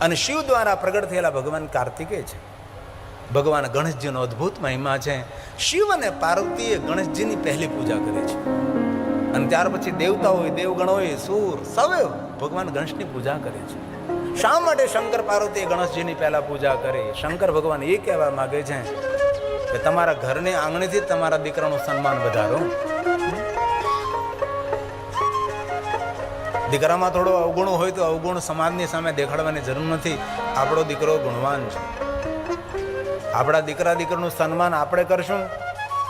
અને શિવ દ્વારા પ્રગટ થયેલા ભગવાન કાર્તિકેય છે. ભગવાન ગણેશજીનો અદ્ભુત મહિમા છે. શિવ અને પાર્વતીએ ગણેશજીની પહેલી પૂજા કરી છે અને ત્યાર પછી દેવતાઓ હોય, દેવગણ હોય, સૂર સૌએ ભગવાન ગણેશની પૂજા કરી છે. શા માટે શંકર પાર્વતીએ ગણેશજીની પહેલા પૂજા કરી? શંકર ભગવાન એ કહેવા માંગે છે કે તમારા ઘરની આંગણેથી તમારા દીકરાનું સન્માન વધારો. દીકરામાં થોડો અવગુણ હોય તો અવગુણ સમાજની સામે દેખાડવાની જરૂર નથી. આપણો દીકરો ગુણવાન છે. આપણા દીકરા દીકરીનું સન્માન આપણે કરશું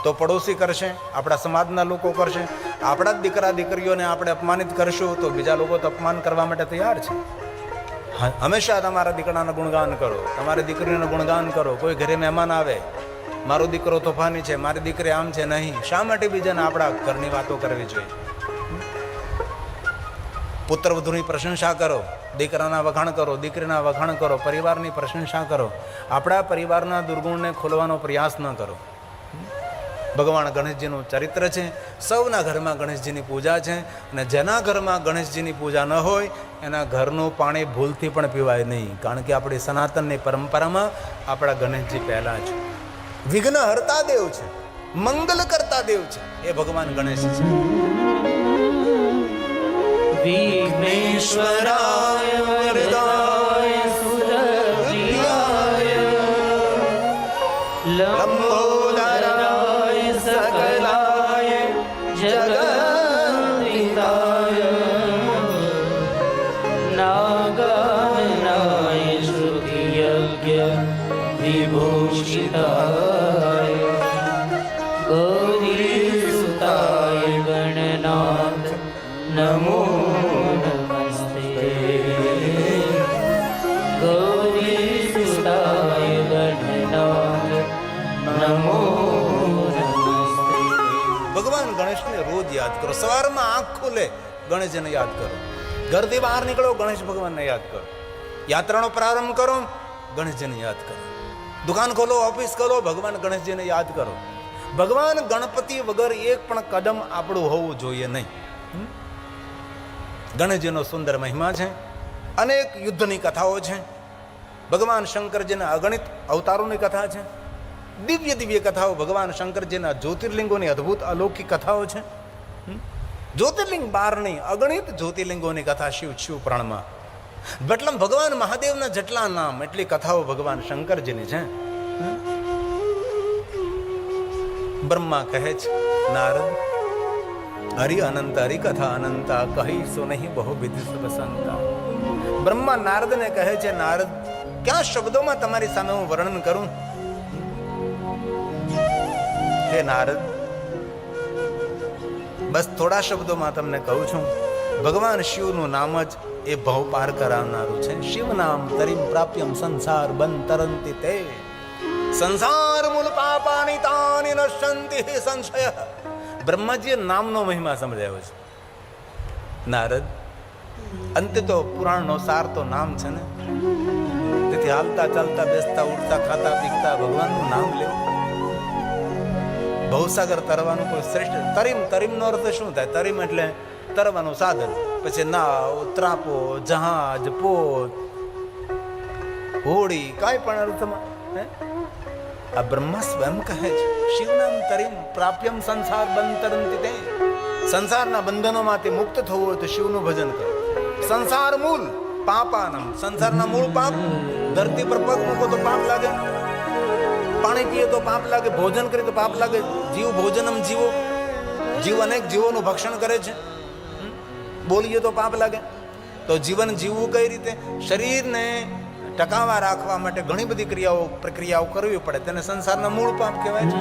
તો પડોશી કરશે, આપણા સમાજના લોકો કરશે. આપણા જ દીકરા દીકરીઓને આપણે અપમાનિત કરશું તો બીજા લોકો તો અપમાન કરવા માટે તૈયાર છે. હંમેશા તમારા દીકરાનું ગુણગાન કરો, તમારી દીકરીનું ગુણગાન કરો. કોઈ ઘરે મહેમાન આવે, મારો દીકરો તોફાની છે, મારી દીકરી આમ છે, નહીં. શા માટે બીજાને આપણા ઘરની વાતો કરવી જોઈએ? પુત્ર વધુની પ્રશંસા કરો, દીકરાના વખાણ કરો, દીકરીના વખાણ કરો, પરિવારની પ્રશંસા કરો. આપણા પરિવારના દુર્ગુણને ખોલવાનો પ્રયાસ ન કરો. ભગવાન ગણેશજીનું ચરિત્ર છે. સૌના ઘરમાં ગણેશજીની પૂજા છે અને જેના ઘરમાં ગણેશજીની પૂજા ન હોય એના ઘરનું પાણી ભૂલથી પણ પીવાય નહીં. કારણ કે આપણી સનાતનની પરંપરામાં આપણા ગણેશજી પહેલા છે. વિઘ્ન હરતા દેવ છે, મંગલ કરતા દેવ છે, એ ભગવાન ગણેશ છે. વિઘ્નેશ્વરાય વરદાય સુરપ્રિયાય લંબોદરાય સકલાય જગદિતાય નાગાનનાય શ્રુતિયજ્ઞ વિભૂષિતાય ગૌરીસુતાય ગણનાથ નમો નમસ્તે. ગૌરીસુતાય ગણનાથ નમો નમસ્તે. ભગવાન ગણેશને રોજ યાદ કરો. સવારમાં આંખ ખુલે ગણેશજીને યાદ કરો. ઘરથી બહાર નીકળો ગણેશ ભગવાનને યાદ કરો. યાત્રાનો પ્રારંભ કરો ગણેશજીને યાદ કરો. દુકાન ખોલો, ઓફિસ ખોલો, ભગવાન ગણેશજીને યાદ કરો. ભગવાન ગણપતિ વગર એક પણ કદમ આપણું હોવું જોઈએ નહીં. ગણેશજીનો સુંદર મહિમા છે. અનેક યુદ્ધની કથાઓ છે. ભગવાન શંકરજીના અગણિત અવતારોની કથા છે. દિવ્ય દિવ્ય કથાઓ. ભગવાન શંકરજીના જ્યોતિર્લિંગોની અદ્ભુત અલૌકિક કથાઓ છે. જ્યોતિર્લિંગ 12 નહીં, અગણિત જ્યોતિર્લિંગોની કથા શિવ પુરાણમાં. મતલબ ભગવાન મહાદેવના જેટલા નામ એટલી કથાઓ ભગવાન શંકરજીની છે. બ્રહ્મા કહે છે નારદ હરિ અનંત હરિ કથા અનંતા કહી સો નહીં બહુ વિધિ સંતા. બ્રહ્મા નારદને કહે છે નારદ ક્યાં શબ્દોમાં તમારી સામે હું વર્ણન કરું? હે નારદ બસ થોડા શબ્દોમાં તમને કહું છું. ભગવાન શિવનું નામ જ એ ભવ પાર કરાવનારું છે. શિવ નામ તરીમ પ્રાપ્યમ સંસાર બંતરંતિ તે સંસાર મૂળ પાપાની તાની નશ્યંતિ સંશય. બ્રહ્માજીએ નામનો મહિમા સમજાવ્યો છે. નારદ અંતે તો પુરાણનો સાર તો નામ છે ને. તેથી હાલતા ચાલતા બેસતા ઉઠતા ખાતા પીતા ભગવાનનું નામ લેવું. ભવસાગર તરવાનું કોઈ શ્રેષ્ઠ. તરીમનો અર્થ શું થાય? તરીમ એટલે તરવાનું સાધન. પછી નાવ, ત્રાપો, જહાજ, પોત, હોડી, કાંઈ પણ અર્થમાં. આ બ્રહ્મા સ્વયં કહે છે શિવ નામ તરીમ પ્રાપ્યમ સંસાર બંતરંતિ તે. સંસારના બંધનોમાંથી મુક્ત થવું હોય તો શિવનું ભજન કરો. સંસાર મૂળ પાપાનમ. સંસારના મૂળ પાપ. ધરતી પર પગ મૂકો તો પાપ લાગે, પાણી પીએ તો પાપ લાગે, ભોજન કરીએ તો પાપ લાગે. જીવ ભોજનમ જીવો. જીવ અનેક જીવોનું ભક્ષણ કરે છે. બોલીએ તો પાપ લાગે. તો જીવન જીવવું કઈ રીતે? શરીરને ટકાવા રાખવા માટે ઘણી બધી પ્રક્રિયાઓ કરવી પડે. તેને સંસારના મૂળ પાપ કહેવાય છે.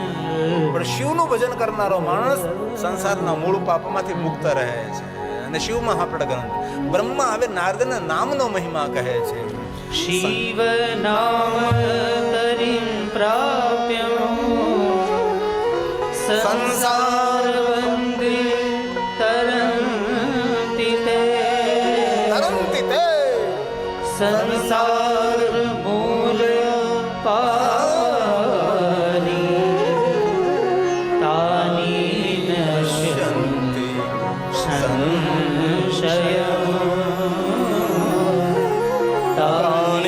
પણ શિવનું ભજન કરનારો માણસ સંસારના મૂળ પાપમાંથી મુક્ત રહે છે. અને શિવમાં આપણા ગ્રંથ બ્રહ્મા હવે નારદના નામનો મહિમા કહે છે. શિવ નામ તરીમ પ્રાપ્યમ સંસાર બંદે તરંતિ તે. સંસાર મૂલ પાની તાની નશ્યંતિ સંશય તાની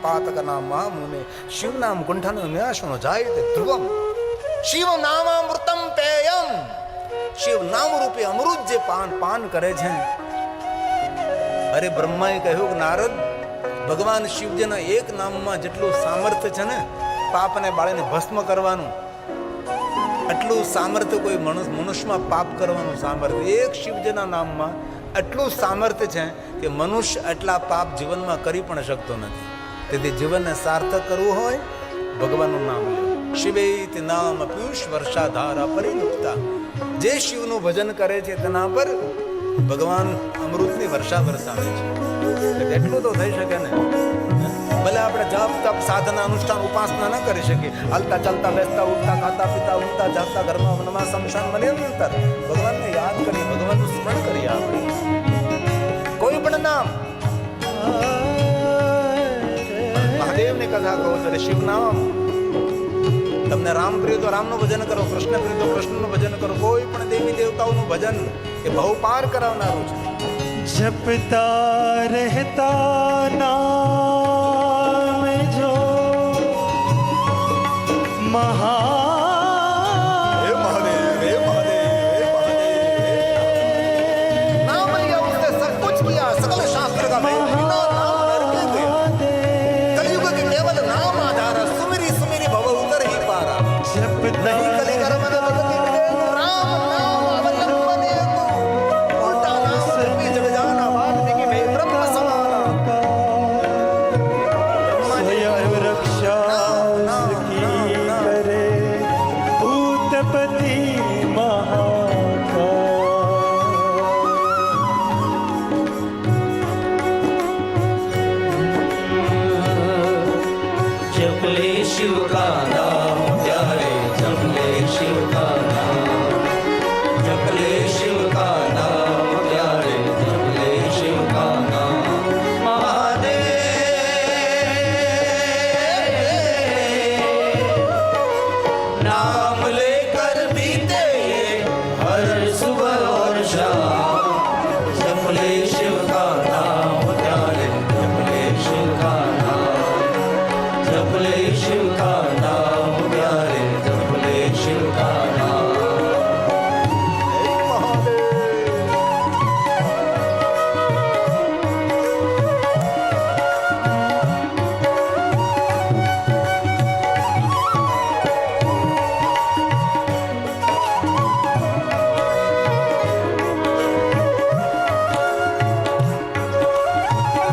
પાતકના મુને શિવ નામ ગુંઠન ન્યાસનો જાય તે ધ્રુવમ શિવ નામામૃતમ પેયમ શિવ નામ રૂપે અમૃત જે પાન કરે છે. અરે બ્રહ્માએ કહ્યું કે નારદ ભગવાન શિવજીના એક નામમાં જેટલું સામર્થ્ય છે ને પાપને બાળીને ભસ્મ કરવાનું, આટલું સામર્થ્ય કોઈ મનુષ્યમાં પાપ કરવાનું સામર્થ્ય એક શિવજીના નામમાં આટલું સામર્થ્ય છે કે મનુષ્ય આટલા પાપ જીવનમાં કરી પણ શકતો નથી. તેથી જીવનને સાર્થક કરવું હોય ભગવાનનું નામ લો. શિવેતિ નામ પિયુષ વર્ષાધારા પરિલુપ્તા. જે શિવનું ભજન કરે છે તેના પર ભગવાન અમૃતની વર્ષા વરસાવે છે. એટલું તો થઈ શકે ને. ભલે આપણે જપ તપ સાધના અનુષ્ઠાન ઉપાસના ન કરી શકીએ, હાલતા ચાલતા બેસતા ઉઠતા ખાતા પીતા ઉઠતા જાગતા ઘરમાં વનમાં શમશાન મન્યંતર ભગવાનને યાદ કરીએ, ભગવાનનું સ્મરણ કરીએ. આપણે કોઈ પણ નામ મહાદેવની કથા કહો ત્યારે શિવ નામ. તમને રામ પ્રિય તો રામનું ભજન કરો, કૃષ્ણ પ્રિય તો કૃષ્ણનું ભજન કરો. કોઈ પણ દેવી દેવતાઓનું ભજન એ બહુ પાર કરાવનારું છે. जपता रहता नाम जो नाम लिया उसने सब कुछ किया, सकल शास्त्र का बिना नाम नरके गया. कलयुग के केवल नाम आधारा, सुमिरी सुमिरी भव उतर ही पारा. नहीं कली कर्म न भगति मिले तो राम नाम अवलंबने को. उल्टा नाम भी जग जाना बात देखी मैं ब्रह्म समाना. स्वयं रक्षा की करे भूतपति महाकाल. जप ले शिव का नाम प्यारे, जप ले शिव का नाम, जप ले शिव का नाम प्यारे, जप ले शिव का नाम. महादेव नाम लेकर बीते हर सुबह और शाम. जप ले शिव का नाम प्यारे, जप ले शिव का नाम, जप ले शिव का नाम प्यारे, जप ले शिव का नाम.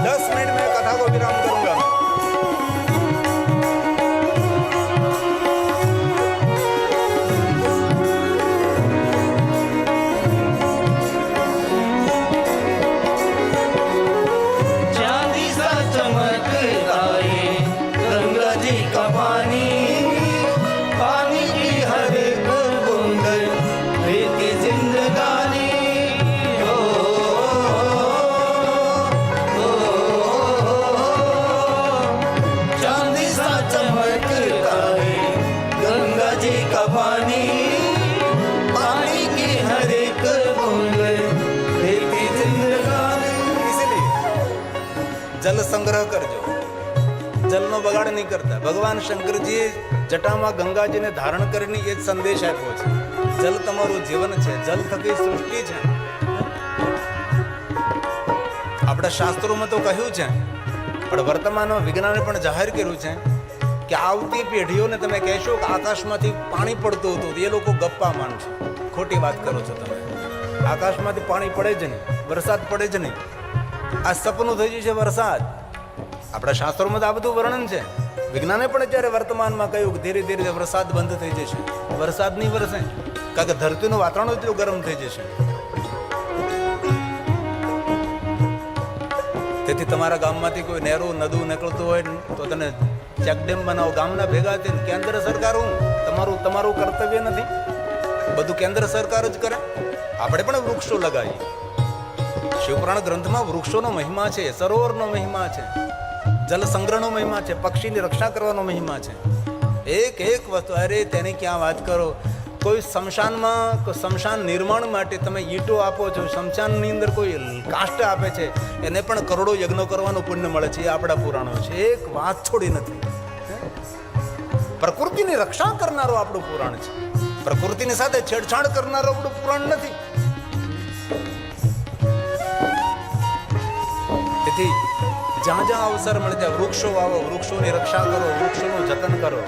दस मिनट में कथा को विराम करूंगा. चांदी सा चमकता ये गंगा जी का पानी, पानी की हर एक बूंद लेती जिंदगानी. ओ, ओ, चांदी सा चमकता है गंगा जी का पानी, पानी की हर एक बूंद लेती जिंदगानी. इसीलिए जल संग्रह करજો. જલનો બગાડ નહીં કરતા. ભગવાન શંકરજીએ જટામાં ગંગાજીને ધારણ કરીને એ જ સંદેશ આપ્યો છે. જલ તમારું જીવન છે, જલ થકી સૃષ્ટિ છે. આપણા શાસ્ત્રોમાં તો કહ્યું છે, પણ વર્તમાનમાં વિજ્ઞાને પણ જાહેર કર્યું છે કે આવતી પેઢીઓને તમે કહેશો કે આકાશમાંથી પાણી પડતું હતું, એ લોકો ગપ્પા માનશે. ખોટી વાત કરો છો તમે. આકાશમાંથી પાણી પડે જ નહીં, વરસાદ પડે જ નહીં. આ સપનું થઈ જશે વરસાદ. આપણા શાસ્ત્રોમાં તો આ બધું વર્ણન છે. વિજ્ઞાને પણ અત્યારે વર્તમાનમાં કહ્યું કે ધીરે ધીરે વરસાદ બંધ થઈ જશે, વરસાદ નહીં વરસે, કારણ કે ધરતીનું વાતાવરણ એટલું ગરમ થઈ જશે. તેથી તમારા ગામમાંથી કોઈ નહેરું નદું નીકળતું હોય તો તને ચેકડેમ બનાવો. ગામના ભેગા થઈને કેન્દ્ર સરકાર તમારું કર્તવ્ય નથી, બધું કેન્દ્ર સરકાર જ કરે. આપણે પણ વૃક્ષો લગાવીએ. શિવપુરાણ ગ્રંથમાં વૃક્ષોનો મહિમા છે, સરોવરનો મહિમા છે, જલ સંગ્રહનો મહિમા છે, પક્ષીની રક્ષા કરવાનો મહિમા છે. એક એક વસ્તુ. અરે તેની ક્યાં વાત કરો. કોઈ સ્મશાન નિર્માણ માટે તમે ઈંટો આપો છો, સ્મશાનની અંદર કોઈ કાષ્ટ આપે છે, એને પણ કરોડો યજ્ઞો કરવાનું પુણ્ય મળે છે. એ આપણા પુરાણો છે. એક વાત છોડી નથી. પ્રકૃતિની રક્ષા કરનારો આપણું પુરાણ છે. પ્રકૃતિની સાથે છેડછાડ કરનારો આપણું પુરાણ નથી. તેથી જ્યાં જ્યાં અવસર મળે ત્યાં વૃક્ષો વાવો, વૃક્ષોની રક્ષા કરો, વૃક્ષોનું જતન કરો.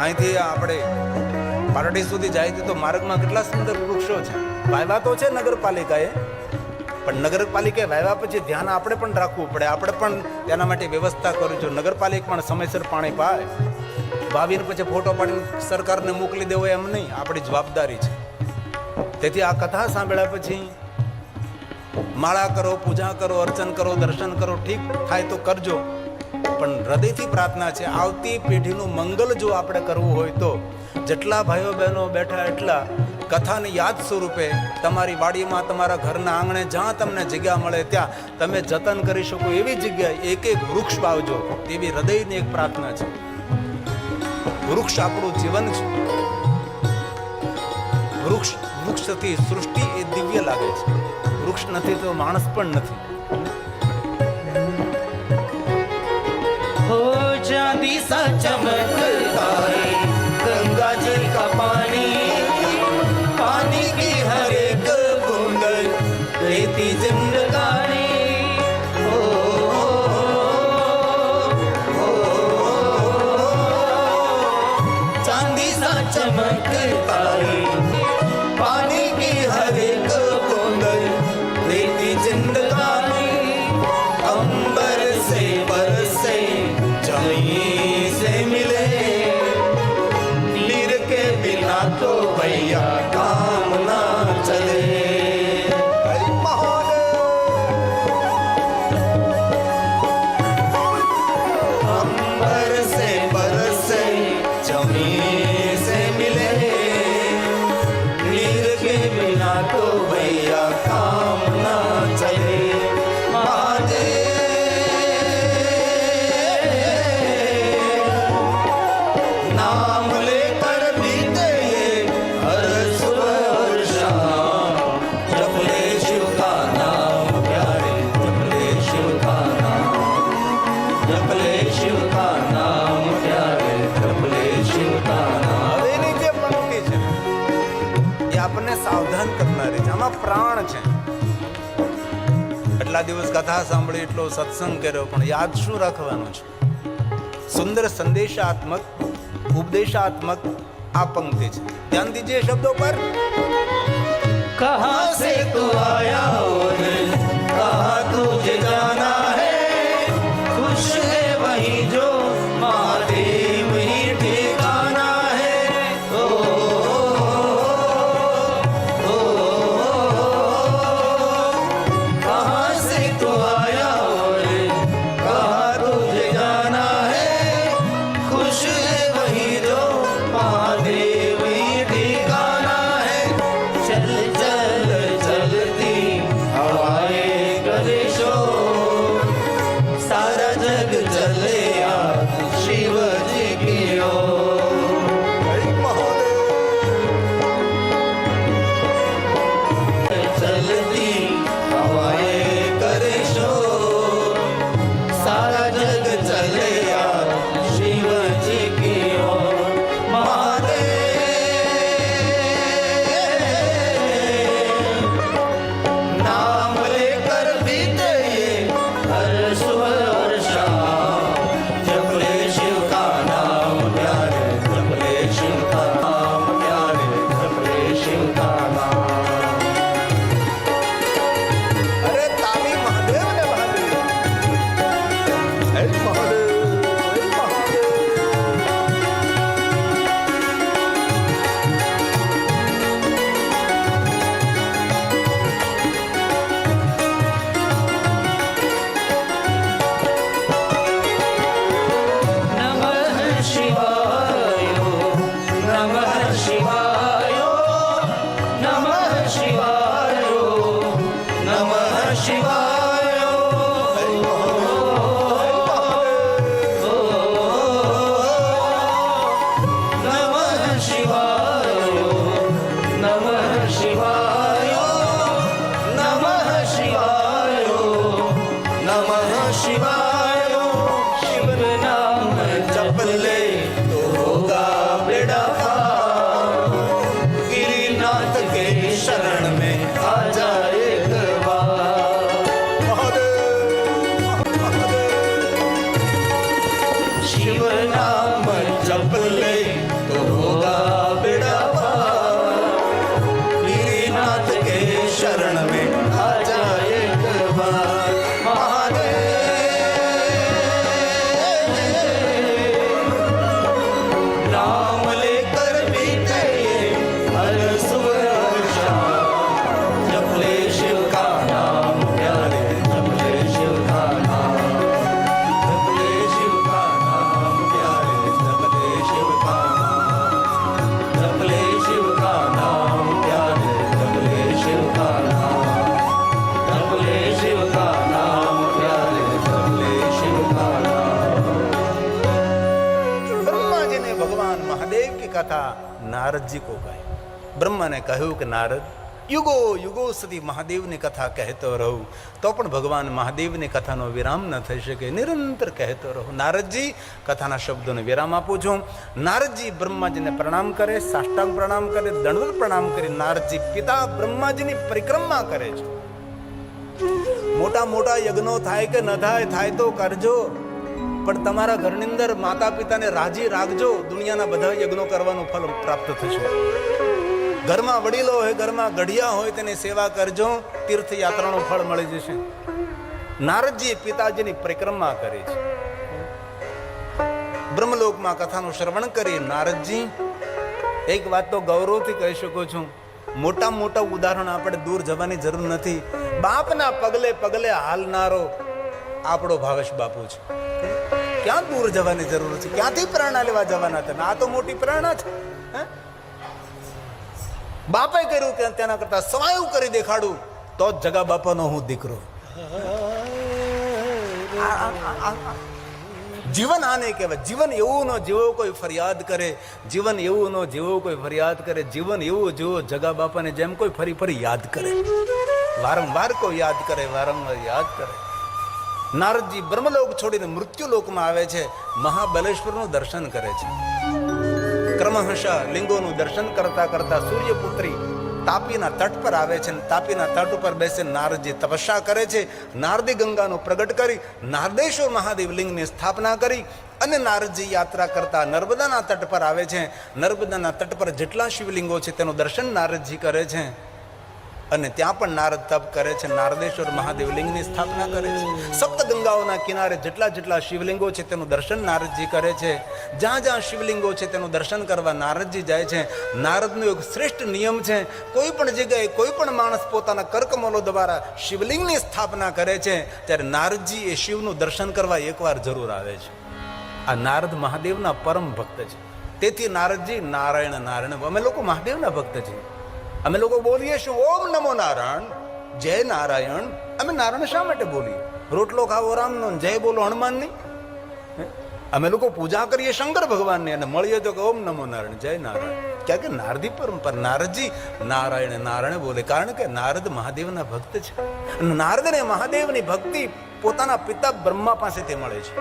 અહીંથી આપણે પારડી સુધી જાય તો માર્ગમાં કેટલા સુંદર વૃક્ષો છે. વાવ્યા તો છે નગરપાલિકાએ, પણ નગરપાલિકાએ વાવ્યા પછી ધ્યાન આપણે પણ રાખવું પડે. આપણે પણ તેના માટે વ્યવસ્થા કરવી જોઈએ. નગરપાલિકા પણ સમયસર પાણી પાય. વાવીને પછી ફોટો પાડીને સરકારને મોકલી દેવો એમ નહીં, આપણી જવાબદારી છે. તેથી આ કથા સાંભળ્યા પછી માળા કરો, પૂજા કરો, અર્ચન કરો, દર્શન કરો, ઠીક થાય તો કરજો. પણ હૃદયથી પ્રાર્થના છે, આવતી પેઢીનું મંગલ જો આપણે કરવું હોય તો જેટલા ભાઈઓ બહેનો બેઠા એટલા કથાની યાદ સ્વરૂપે તમારી વાડીમાં, તમારા ઘરના આંગણે, જ્યાં તમને જગ્યા મળે ત્યાં તમે જતન કરી શકો એવી જગ્યાએ એક એક વૃક્ષ વાવજો. તેવી હૃદયની એક પ્રાર્થના છે. વૃક્ષ આપણું જીવન છે. વૃક્ષથી સૃષ્ટિ એ દિવ્ય લાગે છે. વૃક્ષ નથી તો માણસ પણ નથી. हो चांदी सा चमकता है गंगा जी का पानी, पानी की हर एक बूंद रहती जिंदगानी. हो चांदी सा चमकता है पानी की हर एक बूंद रहती जिंदगानी. अंबर से बरसे जमीन से मिले, नीर के बिना तो भैया काम ना चले. अंबर से बरसे जमीन से मिले, नीर के बिना तो भैया काम ना चले. नाम लेकर बीते ये हर सुबह और शाम, जप ले शिव का नाम प्यारे, जप ले शिव का नाम, जप ले शिव का नाम प्यारे, जप ले शिव का नाम. હવે એની જે પંક્તિ છે એ આપણને સાવધાન કરનારી છે. આમાં પ્રાણ છે. એટલા દિવસ કથા સાંભળી, એટલો સત્સંગ કર્યો, પણ યાદ શું રાખવાનું છે? સુંદર સંદેશાત્મક, ઉપદેશાત્મક આ પંક્તિ છે. ધ્યાન દીजिए શબ્દો પર. कहाँ से तू आया और कहाँ तुझे जाना है, खुश है वही जो महादेव ही ठिकाना है. ओ, कहाँ से तू आया और कहाँ तुझे जाना है, खुश है वही जो महादेव ही ठिकाना है. चल चल चलती हवाएं करे शोर, नारद जी को कहे ब्रह्मा ने કહ્યું કે નારદ યુગો યુગો સુધી મહાદેવની કથા કહેતો રહું તો પણ ભગવાન મહાદેવની કથાનો વિરામ ન થઈ શકે, નિરંતર કહેતો રહું. નારદજી કથાના શબ્દોને વિરામ આપું છું. નારદજી બ્રહ્માજીને પ્રણામ કરે, સાષ્ટાંગ પ્રણામ કરે, દંડવત પ્રણામ કરી નારદજી પિતા બ્રહ્માજીની પરિક્રમા કરે છે. મોટા મોટા યજ્ઞો થાય કે ન થાય, થાય તો કરજો, પણ તમારા ઘરની અંદર માતા પિતાને રાજી રાખજો. દુનિયાના બધા યજ્ઞો કરવાનું ફળ પ્રાપ્ત થશે. ઘરમાં વડીલો હોય, ઘરમાં ગઢિયા હોય, તેની સેવા કરજો, તીર્થયાત્રાનું ફળ મળી જશે. નારદજી પિતાજીની પરિક્રમા કરી છે. બ્રહ્મલોકમાં કથાનું શ્રવણ કરી નારદજી, એક વાત તો ગૌરવથી કહી શકું છું, મોટા મોટા ઉદાહરણ આપણે દૂર જવાની જરૂર નથી. બાપના પગલે પગલે હાલનારો આપણો ભાવેશ બાપુ છે. ક્યાં દૂર જવાની જરૂર છે? ક્યાંથી પ્રેરણા લેવા જવાના હતા? આ તો મોટી પ્રેરણા છે. બાપે કર્યું કે તેના કરતા સવાયું કરી દેખાડું તો જ જગા બાપાનો હું દીકરો. જીવન આને કહેવાય. જીવન એવું ન જીવો કોઈ ફરિયાદ કરે, જીવન એવું ન જીવો કોઈ ફરિયાદ કરે, જીવન એવું જીવો જગા બાપાને જેમ કોઈ ફરી ફરી યાદ કરે, વારંવાર કોઈ યાદ કરે, વારંવાર યાદ કરે. નારદજી બ્રહ્મલોક છોડીને મૃત્યુલોકમાં આવે છે, મહાબલેશ્વરનું દર્શન કરે છે. ક્રમશઃ લિંગોનું દર્શન કરતા કરતા સૂર્યપુત્રી તાપીના તટ પર આવે છે. તાપીના તટ ઉપર બેસે નારદજી તપસ્યા કરે છે. નારદી ગંગાનું પ્રગટ કરી નારદેશ્વર મહાદેવ લિંગની સ્થાપના કરી અને નારદજી યાત્રા કરતા નર્મદાના તટ પર આવે છે. નર્મદાના તટ પર જેટલા શિવલિંગો છે તેનું દર્શન નારદજી કરે છે અને ત્યાં પણ નારદ તપ કરે છે. નારદેશ્વર મહાદેવ લિંગની સ્થાપના કરે છે. સપ્ત ગંગાઓના કિનારે જેટલા જેટલા શિવલિંગો છે તેનું દર્શન નારદજી કરે છે. જ્યાં જ્યાં શિવલિંગો છે તેનું દર્શન કરવા નારદજી જાય છે. નારદનો એક શ્રેષ્ઠ નિયમ છે, કોઈ પણ જગ્યાએ કોઈ પણ માણસ પોતાના કર્કમલો દ્વારા શિવલિંગની સ્થાપના કરે છે ત્યારે નારદજી એ શિવનું દર્શન કરવા એકવાર જરૂર આવે છે. આ નારદ મહાદેવના પરમ ભક્ત છે. તેથી નારદજી નારાયણ નારાયણ. અમે લોકો મહાદેવના ભક્ત છીએ. અમે લોકો બોલીએ શું? ઓમ નમો નારાયણ, જય નારાયણ. અમે નારાયણ શા માટે બોલીએ? રોટલો ખાવો રામનો, જય બોલો હનુમાનની. અમે લોકો પૂજા કરીએ શંકર ભગવાનની અને મળીએ તો કે ઓમ નમો નારાયણ, જય નારાયણ. ક્યાં કે નારદી પરંપરા. નારદજી નારાયણ નારાયણ બોલે, કારણ કે નારદ મહાદેવના ભક્ત છે. નારદને મહાદેવની ભક્તિ પોતાના પિતા બ્રહ્મા પાસેથી મળે છે.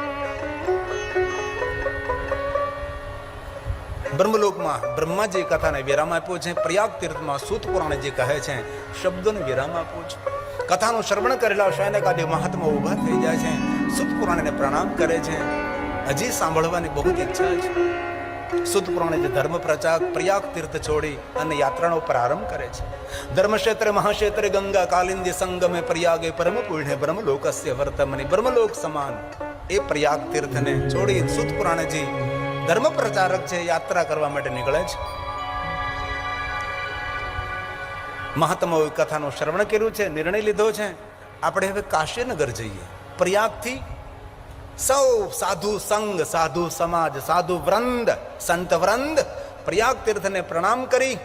બ્રહ્મલોકમાં બ્રહ્માજી કથાને વિરામ આપ્યો છે. પ્રયાગ તીર્થમાં સૂત પુરાણજી કહે છે શબ્દોને વિરામ આપો છે. કથાનું શ્રવણ કરેલા શયનકાદી મહાત્મા ઉભા થઈ જાય છે, સૂત પુરાણને પ્રણામ કરે છે. હજી સાંભળવાની બહુ જ ઈચ્છા છે. સૂત પુરાણજી ધર્મ પ્રચાર પ્રયાગ તીર્થ છોડી અને યાત્રાનો પ્રારંભ કરે છે. ધર્મક્ષેત્રે મહાક્ષેત્રે ગંગા કાલિંદી સંગમે પ્રયાગે પરમ પુણ્ય બ્રહ્મલોકસ્ય વર્તમની. બ્રહ્મલોક સમાન એ પ્રયાગ તીર્થને છોડી સૂત પુરાણજી ધર્મ પ્રચારક છે, યાત્રા કરવા માટે નીકળે છે. મહાત્માઓએ કથાનું શ્રવણ કર્યું છે, નિર્ણય લીધો છે આપણે હવે કાશીનગર જઈએ. પ્રયાગથી સૌ સાધુ સંઘ, સાધુ સમાજ, સાધુ વૃંદ, સંત વૃંદ પ્રયાગ તીર્થને પ્રણામ કરી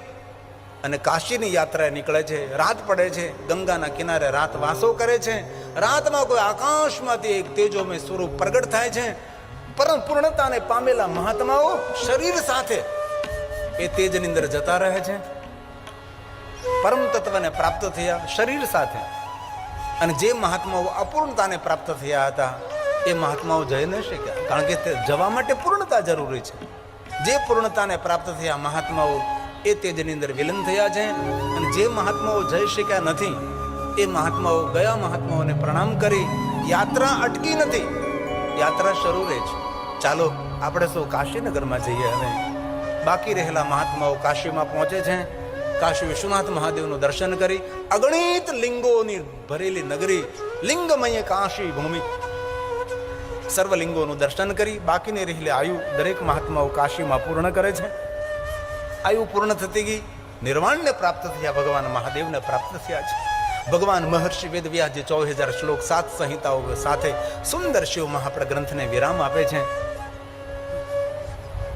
અને કાશીની યાત્રાએ નીકળે છે. રાત પડે છે, ગંગાના કિનારે રાત વાસો કરે છે. રાતમાં કોઈ આકાશમાંથી એક તેજોમય સ્વરૂપ પ્રગટ થાય છે. પરમ પૂર્ણતાને પામેલા મહાત્માઓ શરીર સાથે એ તેજની અંદર જતા રહે છે. પરમ તત્વને પ્રાપ્ત થયા શરીર સાથે. અને જે મહાત્માઓ અપૂર્ણતાને પ્રાપ્ત થયા હતા એ મહાત્માઓ જઈ ન શક્યા, કારણ કે તે જવા માટે પૂર્ણતા જરૂરી છે. જે પૂર્ણતાને પ્રાપ્ત થયા મહાત્માઓ એ તેજની અંદર વિલીન થયા છે. અને જે મહાત્માઓ જઈ શક્યા નથી એ મહાત્માઓ ગયા મહાત્માઓને પ્રણામ કરી યાત્રા અટકી નથી, યાત્રા શરૂ રહે છે. ચાલો આપણે સૌ કાશીનગરમાં જઈએ. હવે બાકી રહેલા મહાત્માઓ કાશીમાં પહોંચે છે. કાશી વિશ્વનાથ મહાદેવનું દર્શન કરી અગણિત લિંગોની ભરેલી નગરી લિંગમય કાશી ભૂમિ સર્વલિંગોનું દર્શન કરી બાકીની રહેલી આયુ દરેક મહાત્માઓ કાશીમાં પૂર્ણ કરે છે. આયુ પૂર્ણ થતી ગઈ, નિર્વાણને પ્રાપ્ત થયા, ભગવાન મહાદેવને પ્રાપ્ત થયા છે. ભગવાન મહર્ષિ વેદવ્યાસજી 40,000 શ્લોક 7 સંહિતાઓ સાથે સુંદર શિવ મહાપ્ર ગ્રંથને વિરામ આપે છે.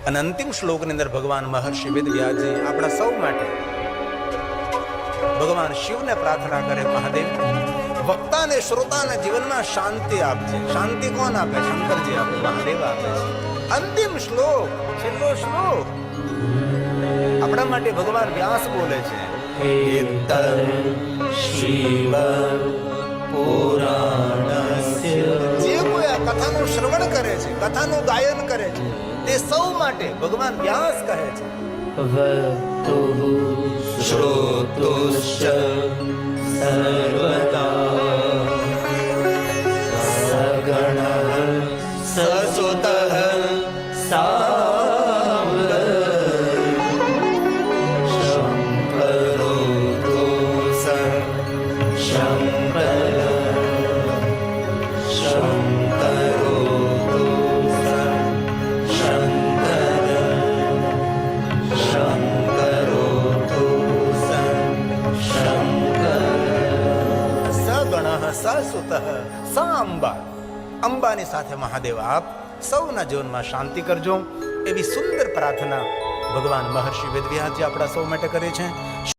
અને અંતિમ શ્લોકની અંદર ભગવાન મહર્ષિ વેદવ્યાસજી આપણા સૌ માટે ભગવાન શિવને પ્રાર્થના કરે, મહાદેવ વક્તાને શ્રોતાના જીવનમાં શાંતિ આપજે. શાંતિ કોણ આપે? શંકરજી આપે, મહાદેવ આપે છે. અંતિમ શ્લોક, છેલ્લો શ્લોક. આપણા માટે ભગવાન વ્યાસ બોલે છે એતર શિવ પુરાણસ્ય જે કોઈ આ કથાનું શ્રવણ કરે છે, કથાનું ગાયન કરે છે, તે સૌ માટે ભગવાન વ્યાસ કહે છે વતુઃ શ્રોતુશ્ચ સર્વદા સગણઃ સસુતઃ સામ્બ શંકરો શંકર શંકરો સગણઃ સસુતઃ સાંબા. અંબાની સાથે મહાદેવ આપ સૌના જીવનમાં શાંતિ કરજો, એવી સુંદર પ્રાર્થના ભગવાન મહર્ષિ વેદવ્યાસજી આપણા સૌ માટે કરે છે.